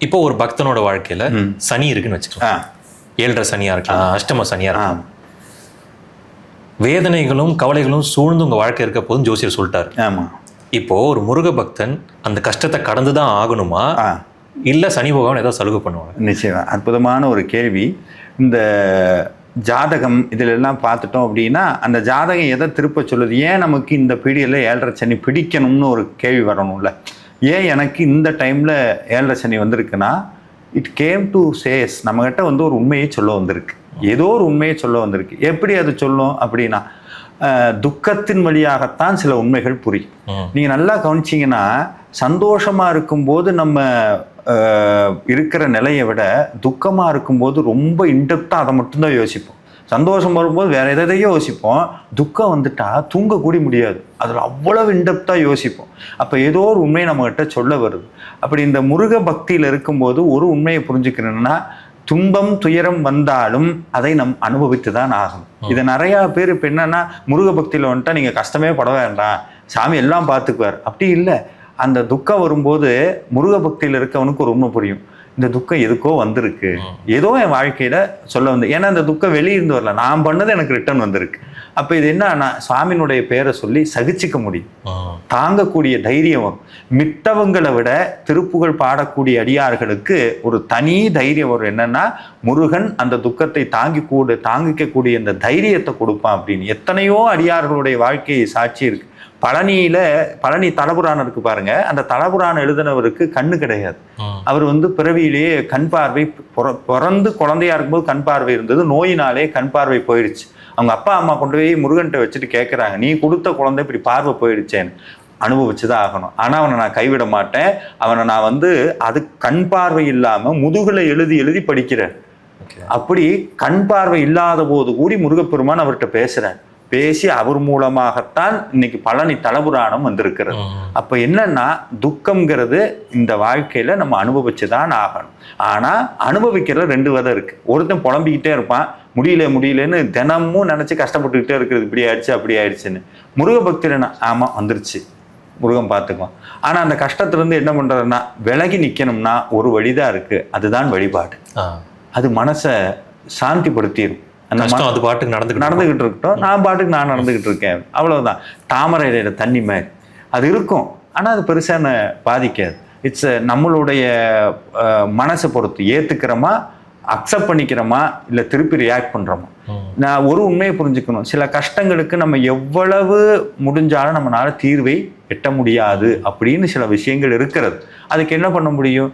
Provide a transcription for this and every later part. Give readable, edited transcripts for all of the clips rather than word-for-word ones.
இப்போ ஒரு பக்தனோட வாழ்க்கையில சனி இருக்குன்னு வச்சுக்கலாம். 7.5 சனியா இருக்கலாம், அஷ்டம சனியா இருக்கலாம். வேதனைகளும் கவலைகளும் சூழ்ந்து உங்க வாழ்க்கை இருக்க போதும் ஜோசியர் சொல்லிட்டாரு. ஆமா. இப்போ ஒரு முருக பக்தன் அந்த கஷ்டத்தை கடந்துதான் ஆகணுமா, இல்ல சனி பகவான் ஏதாவது சலுகை பண்ணுவாங்க? நிச்சயமா அற்புதமான ஒரு கேள்வி. இந்த ஜாதகம் இதில் எல்லாம் பார்த்துட்டோம் அப்படின்னா அந்த ஜாதகம் எதை திருப்ப சொல்லுது, ஏன் நமக்கு இந்த பீரியடில் 7.5 சனி பிடிக்கணும்னு ஒரு கேள்வி வரணும்ல. ஏன் எனக்கு இந்த டைமில் 7.5 சனி வந்திருக்குன்னா, இட் கேம் டு சேஸ், நம்மகிட்ட வந்து ஒரு உண்மையை சொல்ல வந்திருக்கு, ஏதோ ஒரு உண்மையை சொல்ல வந்திருக்கு. எப்படி அது சொல்லும் அப்படின்னா, துக்கத்தின் வழியாகத்தான் சில உண்மைகள் புரியும். நீங்கள் நல்லா கவனிச்சிங்கன்னா, சந்தோஷமாக இருக்கும்போது நம்ம இருக்கிற நிலையை விட துக்கமாக இருக்கும்போது ரொம்ப இன்டெப்த்தாக அதை மட்டும்தான் யோசிப்போம். சந்தோஷம் வரும்போது வேற எதையோ யோசிப்போம், துக்கம் வந்துட்டா தூங்கக்கூட முடியாது, அதில் அவ்வளவு இன்டெப்த்தாக யோசிப்போம். அப்போ ஏதோ ஒரு உண்மையை நம்மகிட்ட சொல்ல வருது. அப்படி இந்த முருக பக்தியில் இருக்கும்போது ஒரு உண்மையை புரிஞ்சுக்கணும்னா, துன்பம் துயரம் வந்தாலும் அதை நம் அனுபவித்து தான் ஆகணும். இதை நிறையா பேர் இப்போ என்னன்னா, முருக பக்தியில் வந்துட்டா நீங்கள் கஷ்டமே பட வேண்டாம், சாமி எல்லாம் பார்த்துக்குவார். அப்படி இல்லை. அந்த துக்கம் வரும்போது முருக பக்தியில் இருக்கவனுக்கு ஒரு உண்மை புரியும், இந்த துக்கம் எதுக்கோ வந்திருக்கு, ஏதோ என் வாழ்க்கையில சொல்ல வந்து, ஏன்னா இந்த துக்கம் வெளியிருந்து வரல, நான் பண்ணது எனக்கு ரிட்டர்ன் வந்திருக்கு. அப்போ இது என்னன்னா, சுவாமியினுடைய பேரை சொல்லி சகிச்சிக்க முடியும், தாங்கக்கூடிய தைரியம் வரும். மித்தவங்களை விட திருப்புகழ் பாடக்கூடிய அடியார்களுக்கு ஒரு தனி தைரியம் வரும். என்னன்னா, முருகன் அந்த துக்கத்தை தாங்கிக்கக்கூடிய இந்த தைரியத்தை கொடுப்பான் அப்படின்னு. எத்தனையோ அடியார்களுடைய வாழ்க்கையை சாட்சி இருக்கு. பழனி தலபுராணம் இருக்கு பாருங்க, அந்த தலபுராணம் எழுதினவருக்கு கண்ணு கிடையாது. அவர் வந்து பிறவியிலேயே கண் பார்வை, பிறந்து குழந்தையா இருக்கும்போது கண் பார்வை இருந்தது, நோயினாலே கண் பார்வை போயிடுச்சு. அவங்க அப்பா அம்மா கொண்டு போய் முருகன்ட்ட வச்சுட்டு கேட்குறாங்க, நீ கொடுத்த குழந்தை இப்படி பார்வை போயிடுச்சேன்னு. அனுபவிச்சுதான் ஆகணும், ஆனால் அவனை நான் கைவிட மாட்டேன், அவனை நான் வந்து அது கண் பார்வை இல்லாமல் முதுகுல எழுதி படிக்கிறேன். அப்படி கண் பார்வை இல்லாத போது கூடி முருகப்பெருமான் அவர்கிட்ட பேசுறேன். பேசி அவர் மூலமாகத்தான் இன்னைக்கு பழனி தலபுராணம் வந்திருக்கிறது. அப்ப என்னன்னா, துக்கம்ங்கிறது இந்த வாழ்க்கையில நம்ம அனுபவிச்சுதான் ஆகணும். ஆனா அனுபவிக்கிறது 2 விதம் இருக்கு. ஒருத்தன் புலம்பிக்கிட்டே இருப்பான், முடியலன்னு தினமும் நினைச்சு கஷ்டப்பட்டுக்கிட்டே இருக்கிறது, இப்படி ஆயிடுச்சு அப்படி ஆயிடுச்சுன்னு. முருக பக்தர் ஆமா வந்துருச்சு, முருகன் பார்த்துக்குவான். ஆனா அந்த கஷ்டத்துல இருந்து என்ன பண்றதுன்னா, விலகி நிக்கணும்னா ஒரு வழிதான் இருக்கு, அதுதான் வழிபாடு. அது மனசை சாந்திப்படுத்திடும். அந்த அது பாட்டுக்கு நடந்துகிட்டு இருக்கட்டும், நான் பாட்டுக்கு நான் நடந்துகிட்டு இருக்கேன், அவ்வளவுதான். தாமரையில தண்ணி மாதிரி அது இருக்கும், ஆனா அது பெருசான பாதிக்காது. இட்ஸ் நம்மளுடைய மனசை பொறுத்து, ஏத்துக்கிறோமா, அக்செப்ட் பண்ணிக்கிறோமா, இல்லை திருப்பி ரியாக்ட் பண்றோமா. நான் ஒரு உண்மையை புரிஞ்சுக்கணும், சில கஷ்டங்களுக்கு நம்ம எவ்வளவு முடிஞ்சாலும் நம்மளால தீர்வை எட்ட முடியாது அப்படின்னு சில விஷயங்கள் இருக்கிறது. அதுக்கு என்ன பண்ண முடியும்,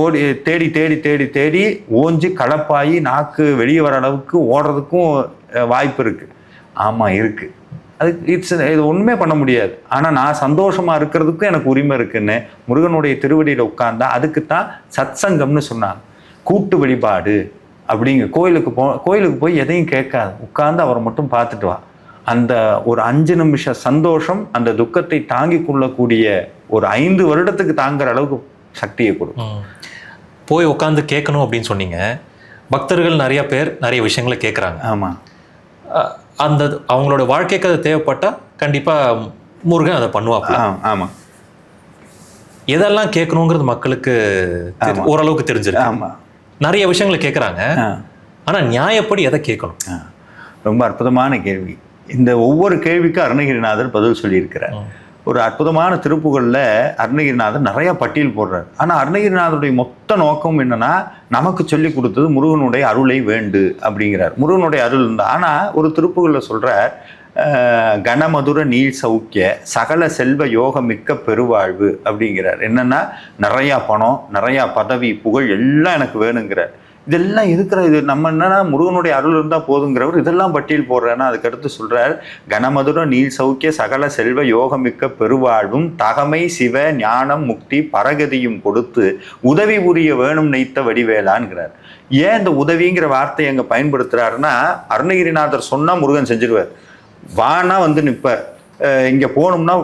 ஓடி தேடி தேடி தேடி தேடி ஓஞ்சி கலப்பாயி நாக்கு வெளியே வர அளவுக்கு ஓடுறதுக்கும் வாய்ப்பு இருக்கு. ஆமா இருக்கு, அது இது ஒண்ணுமே பண்ண முடியாது. ஆனா நான் சந்தோஷமா இருக்கிறதுக்கும் எனக்கு உரிமை இருக்குன்னு முருகனுடைய திருவடியில உட்கார்ந்தா, அதுக்குத்தான் சத்சங்கம்னு சொன்னாங்க, கூட்டு வழிபாடு அப்படிங்க. கோயிலுக்கு போய் எதையும் கேட்காது, உட்கார்ந்து அவரை மட்டும் பார்த்துட்டு வா. அந்த ஒரு 5 நிமிஷ சந்தோஷம் அந்த துக்கத்தை தாங்கி கொள்ளக்கூடிய ஒரு 5 வருடத்துக்கு தாங்குற அளவுக்கு சக்தியை கொடுக்கும். போய் உட்காந்து கேட்கணும் அப்படின்னு சொன்னீங்க. பக்தர்கள் நிறைய பேர் நிறைய விஷயங்களை கேட்குறாங்க. ஆமா, அந்த அவங்களோட வாழ்க்கைக்கு அது தேவைப்பட்டா கண்டிப்பா முருகன் அதை பண்ணுவாங்க. ஆமா, எதெல்லாம் கேட்கணுங்கிறது மக்களுக்கு ஓரளவுக்கு தெரிஞ்சிருக்கு. ஆமா, நிறைய விஷயங்களை கேட்குறாங்க. ஆனா நியாயப்படி எதை கேட்கணும்? ரொம்ப அற்புதமான கேள்வி. இந்த ஒவ்வொரு கேள்விக்கும் அருணகிரிநாதர் பதில் சொல்லியிருக்கிறார். ஒரு அற்புதமான திருப்புகள்ல அருணகிரிநாதர் நிறைய பட்டியல் போடுறார். ஆனா அருணகிரிநாதருடைய மொத்த நோக்கம் என்னன்னா, நமக்கு சொல்லி கொடுத்தது முருகனுடைய அருளை வேண்டு அப்படிங்கிறார். முருகனுடைய அருள் இருந்தா. ஆனா ஒரு திருப்புகள்ல சொல்றார், கணமதுர நீள் சௌக்கிய சகல செல்வ யோகமிக்க பெருவாழ்வு அப்படிங்கிறார். என்னன்னா, நிறையா பணம், நிறையா பதவி, புகழ் எல்லாம் எனக்கு வேணுங்கிறார். இதெல்லாம் இருக்கிற இது நம்ம என்னன்னா, முருகனுடைய அருள் இருந்தால் போதுங்கிறவர் இதெல்லாம் பட்டியல் போடுறேன்னா, அதுக்கடுத்து சொல்றார், கணமதுர நீள் சௌக்கிய சகல செல்வ யோகமிக்க பெருவாழ்வும் தகமை சிவ ஞானம் முக்தி பரகதியும் கொடுத்து உதவி புரிய வேணும் நெய்த்த வடிவேலான்கிறார். ஏன் இந்த உதவிங்கிற வார்த்தையை அங்கே பயன்படுத்துறாருன்னா, அருணகிரிநாதர் சொன்னா முருகன் செஞ்சிருவார். வானா வந்து நிற்பார், இங்கே போகணும்னா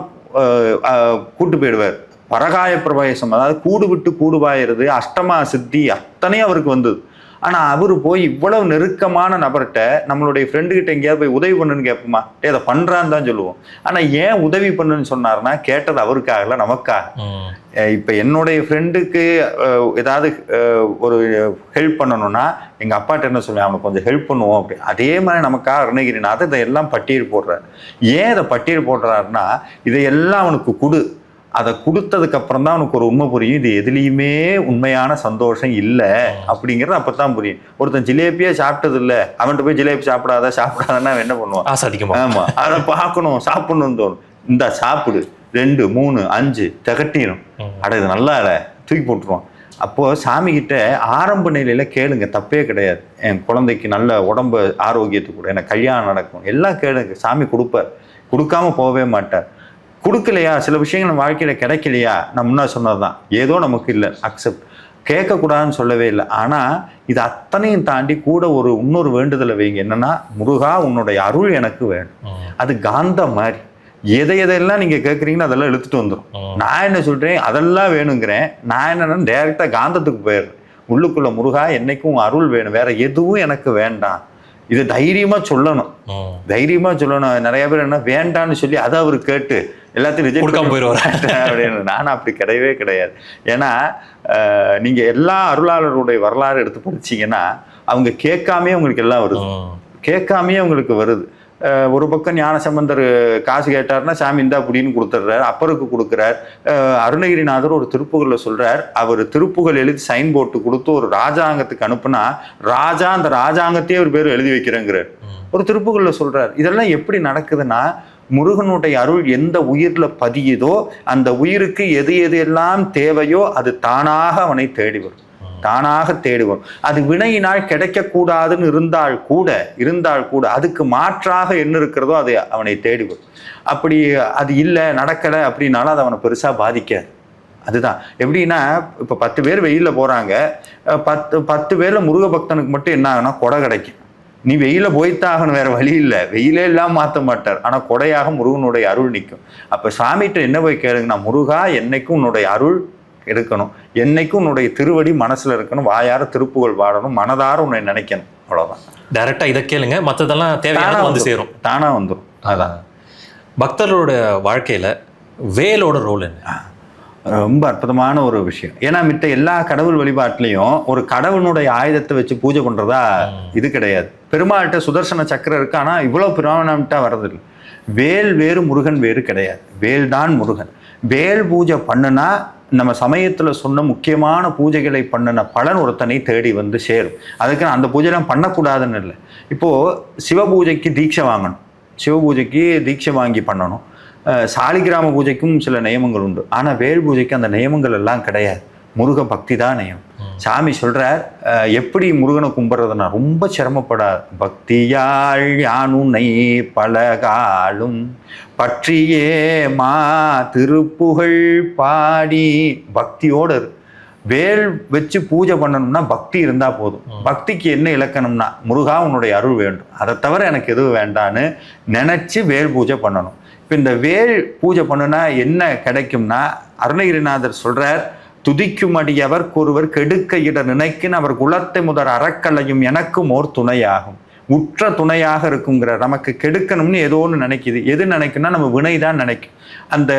கூட்டு போயிடுவார். பரகாய பிரவேசம், அதாவது கூடு விட்டு கூடு பாயிறது, அஷ்டமா சித்தி அத்தனையும் அவருக்கு வந்தது. ஆனா அவரு போய் இவ்வளவு நெருக்கமான நபர்கிட்ட நம்மளுடைய ஃப்ரெண்டுகிட்ட எங்கேயாவது போய் உதவி பண்ணுன்னு கேட்போமா? அதை பண்றான்னு தான் சொல்லுவோம். ஆனா ஏன் உதவி பண்ணுன்னு சொன்னார்னா கேட்டது அவருக்காகல, நமக்காக. இப்ப என்னுடைய ஃப்ரெண்டுக்கு ஏதாவது ஒரு ஹெல்ப் பண்ணணும்னா எங்க அப்பாட்ட என்ன சொல்லுவேன், அவனுக்கு கொஞ்சம் ஹெல்ப் பண்ணுவோம் அப்படி. அதே மாதிரி நமக்காக அருணகிரிநாதர் இதையெல்லாம் பட்டியல் போடுறாரு. ஏன் இதை பட்டியல் போடுறாருன்னா இதையெல்லாம் அவனுக்கு கொடு, அதை கொடுத்ததுக்கு அப்புறம் தான் அவனுக்கு ஒரு உண்மை புரியும், இது எதுலையுமே உண்மையான சந்தோஷம் இல்லை அப்படிங்கிறது அப்பதான் புரியும். ஒருத்தன் ஜிலேபியே சாப்பிட்டது இல்லை, அவன்கிட்ட போய் ஜிலேபி சாப்பிடாதன்னா என்ன பண்ணுவான்? ஆமா, அதை பார்க்கணும், சாப்பிடணும்னு தோணும். இந்த சாப்பிடு 2, 3, 5 திகட்டிடும். அட இது நல்லா இல்லை, தூக்கி போட்டுருவான். அப்போ சாமி கிட்ட ஆரம்ப நிலையில கேளுங்க, தப்பே கிடையாது. என் குழந்தைக்கு நல்ல உடம்பு ஆரோக்கியத்துக்கு கூட, எனக்கு கல்யாணம் நடக்கும், எல்லாம் கேளுங்க. சாமி கொடுப்பார், கொடுக்காம போகவே மாட்டார். கொடுக்கலையா, சில விஷயங்கள் நம்ம வாழ்க்கையில கிடைக்கலையா, நான் முன்னா சொன்னதுதான், ஏதோ நமக்கு இல்லை, அக்செப்ட், கேட்கக்கூடாதுன்னு சொல்லவே இல்லை. ஆனா இது அத்தனையும் தாண்டி கூட இன்னொரு வேண்டுதலை வைங்க. என்னன்னா, முருகா உன்னுடைய அருள் எனக்கு வேணும். அது காந்த மாதிரி, எதையெல்லாம் நீங்க கேட்குறீங்கன்னு அதெல்லாம் இழுத்துட்டு வந்துடும். நான் என்ன சொல்றேன், அதெல்லாம் வேணுங்கிறேன். நான் என்னன்னா டைரக்டா காந்தத்துக்கு போயிடுறேன். உள்ளுக்குள்ள முருகா என்னைக்கும் அருள் வேணும், வேற எதுவும் எனக்கு வேண்டாம். இது தைரியமா சொல்லணும், தைரியமா சொல்லணும். நிறைய பேர் என்ன வேண்டான்னு சொல்லி அதை அவர் கேட்டு எல்லாத்தையும் ரிஜெக்ட் போயிடுவார் அப்படின்னு. நானும் அப்படி கிடையவே கிடையாது. ஏன்னா நீங்க எல்லா அருளாளருடைய வரலாறு எடுத்து படிச்சீங்கன்னா அவங்க கேட்காமே உங்களுக்கு எல்லாம் வருது, கேட்காமே உங்களுக்கு வருது. ஒரு பக்கம் ஞானசம்பந்தர் காசு கேட்டார்னா சாமி இந்தா அப்படின்னு கொடுத்துட்றாரு, அப்பருக்கு கொடுக்குறார். அருணகிரிநாதர் ஒரு திருப்புகழில் சொல்றார், அவர் திருப்புகழ் எழுதி சைன் போட்டு கொடுத்து ஒரு ராஜாங்கத்துக்கு அனுப்புனா ராஜா அந்த ராஜாங்கத்தையே ஒரு பேர் எழுதி வைக்கிறேங்கிறார், ஒரு திருப்புகழில் சொல்றார். இதெல்லாம் எப்படி நடக்குதுன்னா, முருகனுடைய அருள் எந்த உயிர்ல பதியுதோ அந்த உயிருக்கு எது எல்லாம் தேவையோ அது தானாக அவனை தேடி வரும், தானாக தேடுவோம். அது வினையினால் கிடைக்கக்கூடாதுன்னு இருந்தால் கூட அதுக்கு மாற்றாக என்ன இருக்கிறதோ அது அவனை தேடுவோம். அப்படி அது இல்லை, நடக்கலை அப்படின்னாலும் அது அவனை பெருசா பாதிக்காது. அதுதான் எப்படின்னா, இப்போ 10 பேர் வெயில்ல போறாங்க, 10 பேர்ல முருக பக்தனுக்கு மட்டும் என்ன ஆகுனா கொடை கிடைக்கும். நீ வெயில போய்த்தாகணும், வேற வழி இல்லை, வெயிலே எல்லாம் மாற்ற மாட்டார். ஆனா கொடையாக முருகனுடைய அருள் நிற்கும். அப்ப சாமிகிட்ட என்ன போய் கேளுங்கன்னா, முருகா என்னைக்கும் உன்னுடைய அருள் இருக்கணும், என்னைக்கும் உன்னுடைய திருவடி மனசுல இருக்கணும், வாயார திருப்புகழ் பாடணும், மனதார உன்னை நினைக்கணும், அவ்வளவுதான். டைரக்டா இதை கேளுங்க, மற்றதெல்லாம் தேவையான வந்து சேரும், தானா வந்துடும். அதான் பக்தர்களோட வாழ்க்கையில வேலோட ரோல் என்ன? ரொம்ப அற்புதமான ஒரு விஷயம். ஏன்னா மித்த எல்லா கடவுள் வழிபாட்டிலையும் ஒரு கடவுளுடைய ஆயுதத்தை வச்சு பூஜை பண்றதா இது கிடையாது. பெருமாள்கிட்ட சுதர்சன சக்கரம் இருக்கு, ஆனா இவ்வளவு பிராமணம்ட்டா வர்றதில்லை. வேல் வேறு முருகன் வேறு கிடையாது, வேல் தான் முருகன். வேல் பூஜை பண்ணுனா நம்ம சமயத்துல சொன்ன முக்கியமான பூஜைகளை பண்ணின பலன் ஒருத்தனை தேடி வந்து சேரும். அதுக்கு அந்த பூஜைலாம் பண்ணக்கூடாதுன்னு இல்லை. இப்போ சிவ பூஜைக்கு தீட்சை வாங்கணும், சிவ பூஜைக்கு தீட்சை வாங்கி பண்ணணும். சாலிகிராம பூஜைக்கும் சில நியமங்கள் உண்டு, ஆனா வேல் பூஜைக்கு அந்த நியமங்கள் எல்லாம் கிடையாது. முருக பக்தி தான் நியமம். சாமி சொல்றார், எப்படி முருகனை கும்பிட்றதுன்னா ரொம்ப சிரமப்படாது. பக்தியாள் யானுனை பலகாலும் பற்றியே மா திருப்புகழ் பாடி. பக்தியோடு வேல் வச்சு பூஜை பண்ணணும்னா பக்தி இருந்தா போதும். பக்திக்கு என்ன இலக்கணம்னா, முருகா உன்னுடைய அருள் வேண்டும், அதை தவிர எனக்கு எதுவும் வேண்டான்னு நினைச்சு வேல் பூஜை பண்ணணும். இப்போ இந்த வேல் பூஜை பண்ணுனா என்ன கிடைக்கும்னா, அருணகிரிநாதர் சொல்றார், துதிக்கும் அடியவர் ஒருவர் கெடுக்க இட நினைக்கின் அவர் குலத்தை முதல் அறக்கலையும் எனக்கும் ஓர் துணையாகும். உற்ற துணையாக இருக்குங்கிற, நமக்கு கெடுக்கணும்னு ஏதோ ஒன்று நினைக்குது. எது நினைக்குன்னா நம்ம வினை தான் நினைக்கும். அந்த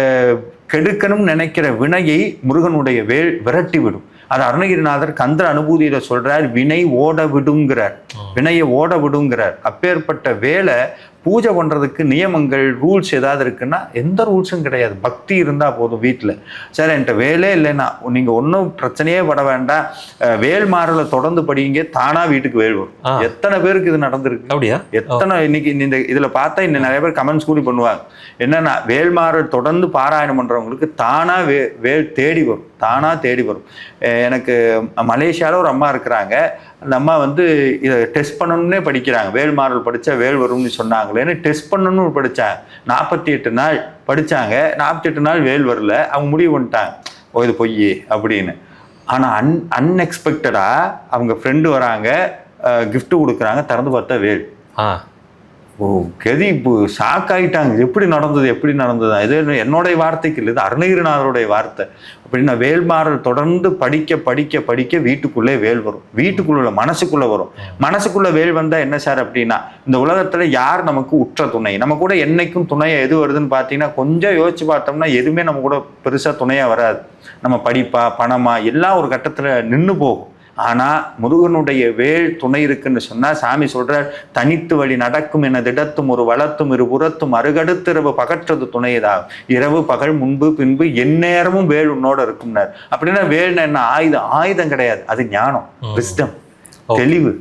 கெடுக்கணும்னு நினைக்கிற வினையை முருகனுடைய வேல் விரட்டி விடும். அது அருணகிரிநாதர் கந்த அனுபூதியில சொல்றார், வினை ஓட விடுங்கிறார், வினையை ஓட விடுங்கிறார். அப்பேற்பட்ட வேலை பூஜை பண்றதுக்கு நியமங்கள் ரூல்ஸ் ஏதாவது இருக்குன்னா எந்த ரூல்ஸும் கிடையாது. பக்தி இருந்தா போதும். வீட்டில் சரி என்கிட்ட வேலே இல்லைன்னா நீங்க ஒன்றும் பிரச்சனையே பட வேண்டாம், வேல் மாறல தொடர்ந்து படிங்க, தானா வீட்டுக்கு வேல் வரும். எத்தனை பேருக்கு இது நடந்திருக்கு அப்படியா? எத்தனை இன்னைக்கு இந்த இதுல பார்த்தா இன்னும் நிறைய பேர் கமெண்ட்ஸ் கூட பண்ணுவாங்க. என்னன்னா, வேல்மாறல் தொடர்ந்து பாராயணம் பண்றவங்களுக்கு தானா வேல் தேடி வரும், தானா தேடி வரும். எனக்கு மலேசியாவில் ஒரு அம்மா இருக்கிறாங்க, அந்த அம்மா வந்து இதை டெஸ்ட் பண்ணணும்னே படிக்கிறாங்க. வேல்மாறல் படித்தா வேல் வரும்னு சொன்னாங்களேன்னு டெஸ்ட் பண்ணணும்னு படித்தாங்க. 48 நாள் படித்தாங்க, 48 நாள் வேல் வரல. அவங்க முடிவு பண்ணிட்டாங்க, ஓ இது பொய் அப்படின்னு. ஆனால் அன்எக்ஸ்பெக்டடாக அவங்க ஃப்ரெண்டு வராங்க, கிஃப்ட் கொடுக்குறாங்க, திறந்து பார்த்தா வேல். கதி இப்போ ஷாக் ஆகிட்டாங்க. எப்படி நடந்தது இது என்னுடைய வார்த்தைக்கு இல்லை, இது அருணகிரிநாதருடைய வார்த்தை. அப்படின்னா வேல்மாறல் தொடர்ந்து படிக்க வீட்டுக்குள்ளே வேல் வரும். வீட்டுக்குள்ள மனசுக்குள்ள வரும். மனசுக்குள்ள வேல் வந்தா என்ன சார் அப்படின்னா, இந்த உலகத்துல யார் நமக்கு உற்ற துணை? நம்ம கூட என்னைக்கும் துணையா எது வருதுன்னு பார்த்தீங்கன்னா, கொஞ்சம் யோசிச்சு பார்த்தோம்னா எதுவுமே நம்ம கூட பெருசா துணையா வராது. நம்ம படிப்பா பணமா எல்லாம் ஒரு கட்டத்துல நின்று போகும். ஆனா முருகனுடைய வேல் துணை இருக்குன்னு சொன்னா சாமி சொல்ற, தனித்து வழி நடக்கும் என திடத்தும் ஒரு வளத்தும் இரு புறத்தும் அருகடுத்து இரவு பகற்றது துணையதாகும். இரவு பகல் முன்பு பின்பு எந்நேரமும் வேல் உன்னோட இருக்கும்னார். அப்படின்னா வேல் என்ன ஆயுதம் கிடையாது, அது ஞானம், விஸ்டம், தெளிவு.